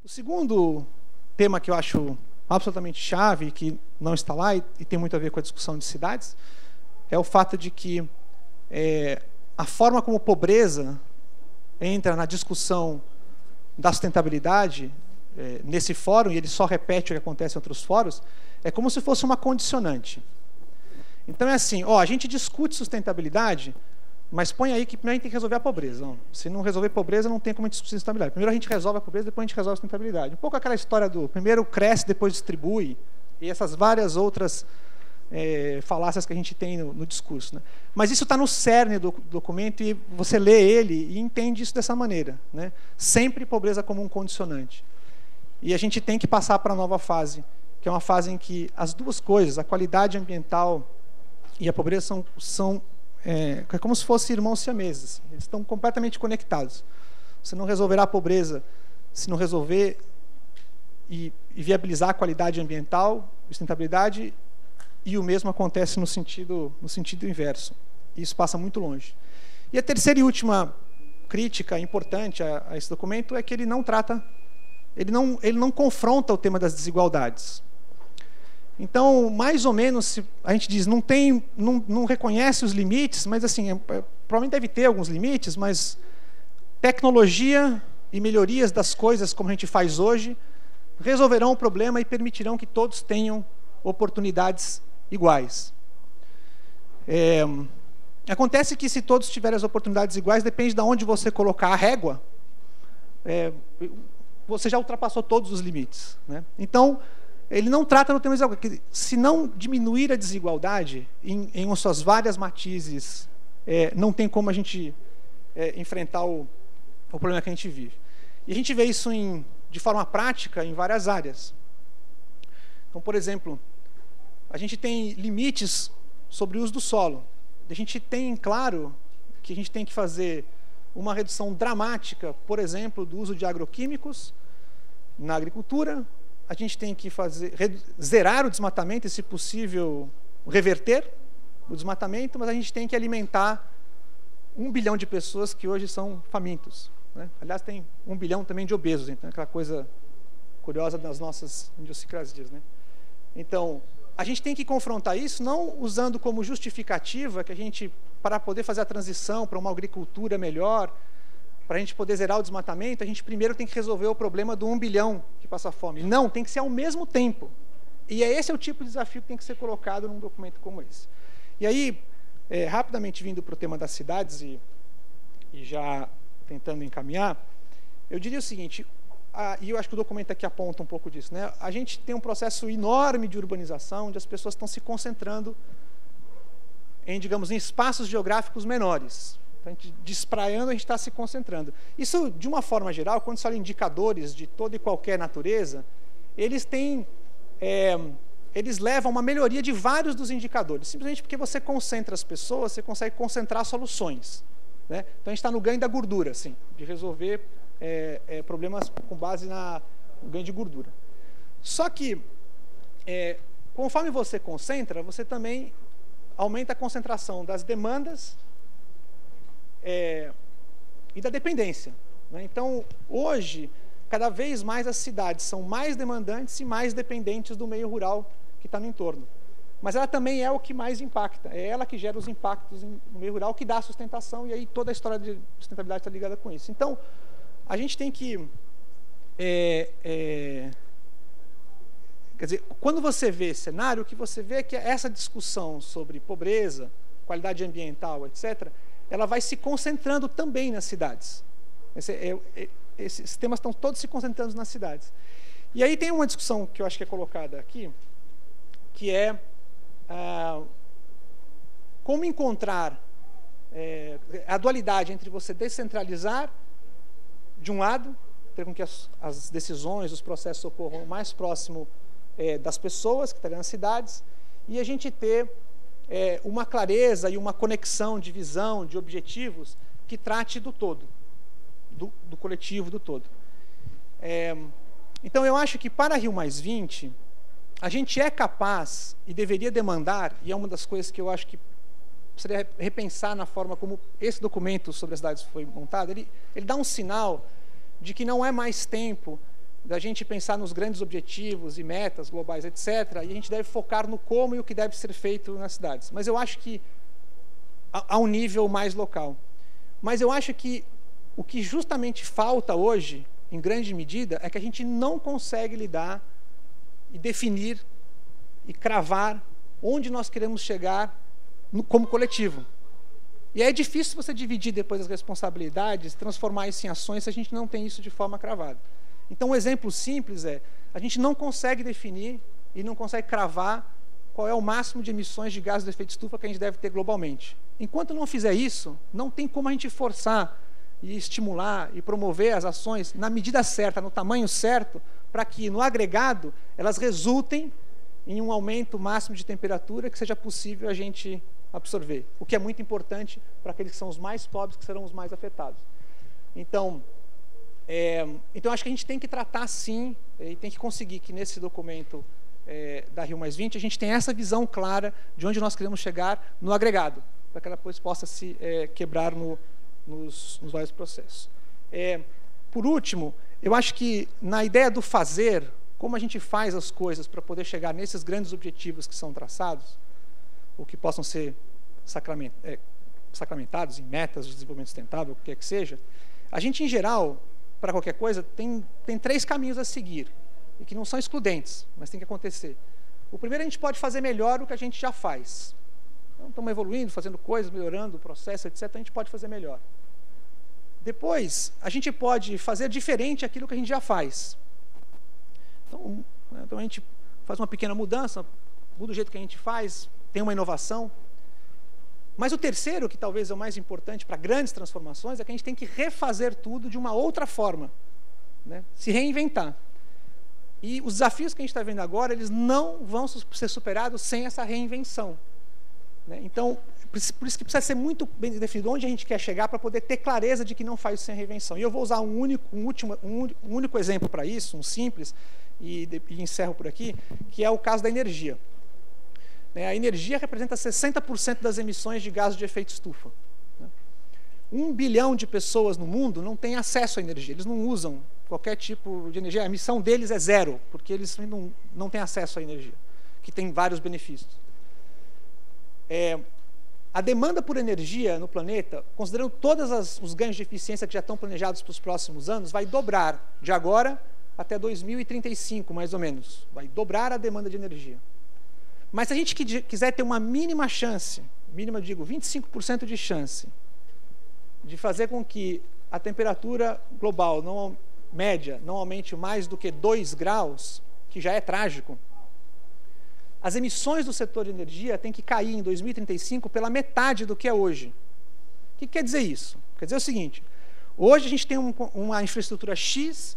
O segundo tema que eu acho absolutamente chave, que não está lá e tem muito a ver com a discussão de cidades, é o fato de que a forma como pobreza entra na discussão da sustentabilidade nesse fórum, e ele só repete o que acontece em outros fóruns, é como se fosse uma condicionante. Então é assim, a gente discute sustentabilidade, mas põe aí que primeiro a gente tem que resolver a pobreza. Não, se não resolver pobreza, não tem como a gente discutir sustentabilidade. Primeiro a gente resolve a pobreza, depois a gente resolve a sustentabilidade. Um pouco aquela história do primeiro cresce, depois distribui, e essas várias outras falácias que a gente tem no discurso. Né? Mas isso está no cerne do documento, e você lê ele e entende isso dessa maneira. Né? Sempre pobreza como um condicionante. E a gente tem que passar para a nova fase, que é uma fase em que as duas coisas, a qualidade ambiental e a pobreza, é como se fossem irmãos siameses. Eles estão completamente conectados. Você não resolverá a pobreza se não resolver e viabilizar a qualidade ambiental, sustentabilidade, e o mesmo acontece no sentido inverso. Isso passa muito longe. E a terceira e última crítica importante a esse documento é que ele não trata, ele não confronta o tema das desigualdades. Então, mais ou menos, a gente diz, não reconhece os limites, mas assim, provavelmente deve ter alguns limites, mas tecnologia e melhorias das coisas como a gente faz hoje resolverão o problema e permitirão que todos tenham oportunidades iguais. Acontece que se todos tiverem as oportunidades iguais, depende de onde você colocar a régua, você já ultrapassou todos os limites. Né? Então, ele não trata no tema de desigualdade. Se não diminuir a desigualdade em suas várias matizes, não tem como a gente enfrentar o problema que a gente vive. E a gente vê isso de forma prática em várias áreas. Então, por exemplo, a gente tem limites sobre o uso do solo. A gente tem claro que a gente tem que fazer uma redução dramática, por exemplo, do uso de agroquímicos na agricultura. A gente tem que zerar o desmatamento e, se possível, reverter o desmatamento, mas a gente tem que alimentar 1 bilhão de pessoas que hoje são famintos. Né? Aliás, tem 1 bilhão também de obesos, então, aquela coisa curiosa das nossas idiosincrasias. Né? Então, a gente tem que confrontar isso, não usando como justificativa que a gente, para poder fazer a transição para uma agricultura melhor, para a gente poder zerar o desmatamento, a gente primeiro tem que resolver o problema do 1 bilhão que passa fome. Não, tem que ser ao mesmo tempo. E esse é o tipo de desafio que tem que ser colocado num documento como esse. E aí, rapidamente vindo para o tema das cidades e já tentando encaminhar, eu diria o seguinte, e eu acho que o documento aqui aponta um pouco disso, né? A gente tem um processo enorme de urbanização, onde as pessoas estão se concentrando em espaços geográficos menores. Então, despraiando, a gente está se concentrando. Isso, de uma forma geral, quando se olha indicadores de toda e qualquer natureza, eles levam a uma melhoria de vários dos indicadores, simplesmente porque você concentra as pessoas, você consegue concentrar soluções. Né? Então, a gente está no ganho da gordura, assim, de resolver problemas com base no ganho de gordura. Só que, conforme você concentra, você também aumenta a concentração das demandas e da dependência. Né? Então, hoje, cada vez mais as cidades são mais demandantes e mais dependentes do meio rural que está no entorno. Mas ela também é o que mais impacta, é ela que gera os impactos no meio rural, que dá a sustentação, e aí toda a história de sustentabilidade está ligada com isso. Então, a gente tem que... quer dizer, quando você vê esse cenário, o que você vê é que essa discussão sobre pobreza, qualidade ambiental, etc., ela vai se concentrando também nas cidades. Esses temas estão todos se concentrando nas cidades. E aí tem uma discussão que eu acho que é colocada aqui, que é como encontrar a dualidade entre você descentralizar, de um lado, ter com que as decisões, os processos ocorram mais próximo das pessoas que estão nas cidades, e a gente ter uma clareza e uma conexão de visão, de objetivos, que trate do todo, do coletivo, do todo. Então, eu acho que para Rio+20, a gente é capaz e deveria demandar, e é uma das coisas que eu acho que precisaria repensar na forma como esse documento sobre as cidades foi montado, ele dá um sinal de que não é mais tempo da gente pensar nos grandes objetivos e metas globais, etc., e a gente deve focar no como e o que deve ser feito nas cidades. Mas eu acho que a um nível mais local. Mas eu acho que o que justamente falta hoje, em grande medida, é que a gente não consegue lidar e definir e cravar onde nós queremos chegar como coletivo. E é difícil você dividir depois as responsabilidades, transformar isso em ações, se a gente não tem isso de forma cravada. Então, um exemplo simples é, a gente não consegue definir e não consegue cravar qual é o máximo de emissões de gases de efeito estufa que a gente deve ter globalmente. Enquanto não fizer isso, não tem como a gente forçar e estimular e promover as ações na medida certa, no tamanho certo, para que, no agregado, elas resultem em um aumento máximo de temperatura que seja possível a gente absorver, o que é muito importante para aqueles que são os mais pobres, que serão os mais afetados. Então, acho que a gente tem que tratar sim, e tem que conseguir que nesse documento da Rio+20 a gente tenha essa visão clara de onde nós queremos chegar no agregado, para que ela depois possa se quebrar nos vários processos. Por último, eu acho que na ideia do fazer, como a gente faz as coisas para poder chegar nesses grandes objetivos que são traçados, ou que possam ser sacramentados em metas de desenvolvimento sustentável, o que quer que seja, a gente, em geral, para qualquer coisa, tem 3 caminhos a seguir, e que não são excludentes, mas tem que acontecer. O primeiro, a gente pode fazer melhor o que a gente já faz. Então, estamos evoluindo, fazendo coisas, melhorando o processo, etc., a gente pode fazer melhor. Depois, a gente pode fazer diferente aquilo que a gente já faz. Então a gente faz uma pequena mudança, muda o jeito que a gente faz, tem uma inovação. Mas o terceiro, que talvez é o mais importante para grandes transformações, é que a gente tem que refazer tudo de uma outra forma, né? Se reinventar. E os desafios que a gente está vendo agora, eles não vão ser superados sem essa reinvenção, né? Então, por isso que precisa ser muito bem definido onde a gente quer chegar para poder ter clareza de que não faz isso sem reinvenção. E eu vou usar um único exemplo para isso, um simples, e encerro por aqui, que é o caso da energia. A energia representa 60% das emissões de gases de efeito estufa. 1 bilhão de pessoas no mundo não têm acesso à energia, eles não usam qualquer tipo de energia, a emissão deles é zero, porque eles não têm acesso à energia, que tem vários benefícios. A demanda por energia no planeta, considerando todos os ganhos de eficiência que já estão planejados para os próximos anos, vai dobrar de agora até 2035, mais ou menos. Vai dobrar a demanda de energia. Mas se a gente quiser ter uma mínima chance, mínima, digo, 25% de chance, de fazer com que a temperatura global média não aumente mais do que 2 graus, que já é trágico, as emissões do setor de energia têm que cair em 2035 pela metade do que é hoje. O que quer dizer isso? Quer dizer o seguinte, hoje a gente tem uma infraestrutura X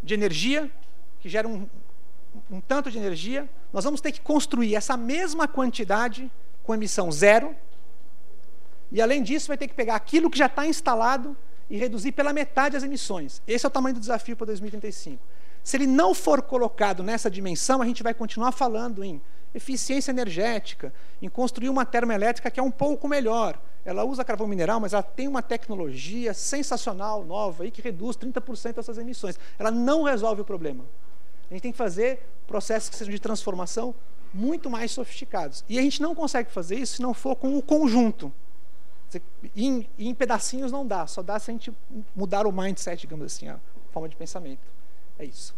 de energia, que gera um tanto de energia, nós vamos ter que construir essa mesma quantidade com emissão zero, e além disso vai ter que pegar aquilo que já está instalado e reduzir pela metade as emissões. Esse é o tamanho do desafio para 2035. Se ele não for colocado nessa dimensão, a gente vai continuar falando em eficiência energética, em construir uma termoelétrica que é um pouco melhor. Ela usa carvão mineral, mas ela tem uma tecnologia sensacional, nova, aí, que reduz 30% dessas emissões. Ela não resolve o problema. A gente tem que fazer processos que sejam de transformação muito mais sofisticados. E a gente não consegue fazer isso se não for com o conjunto. Em pedacinhos não dá, só dá se a gente mudar o mindset, digamos assim, a forma de pensamento. É isso.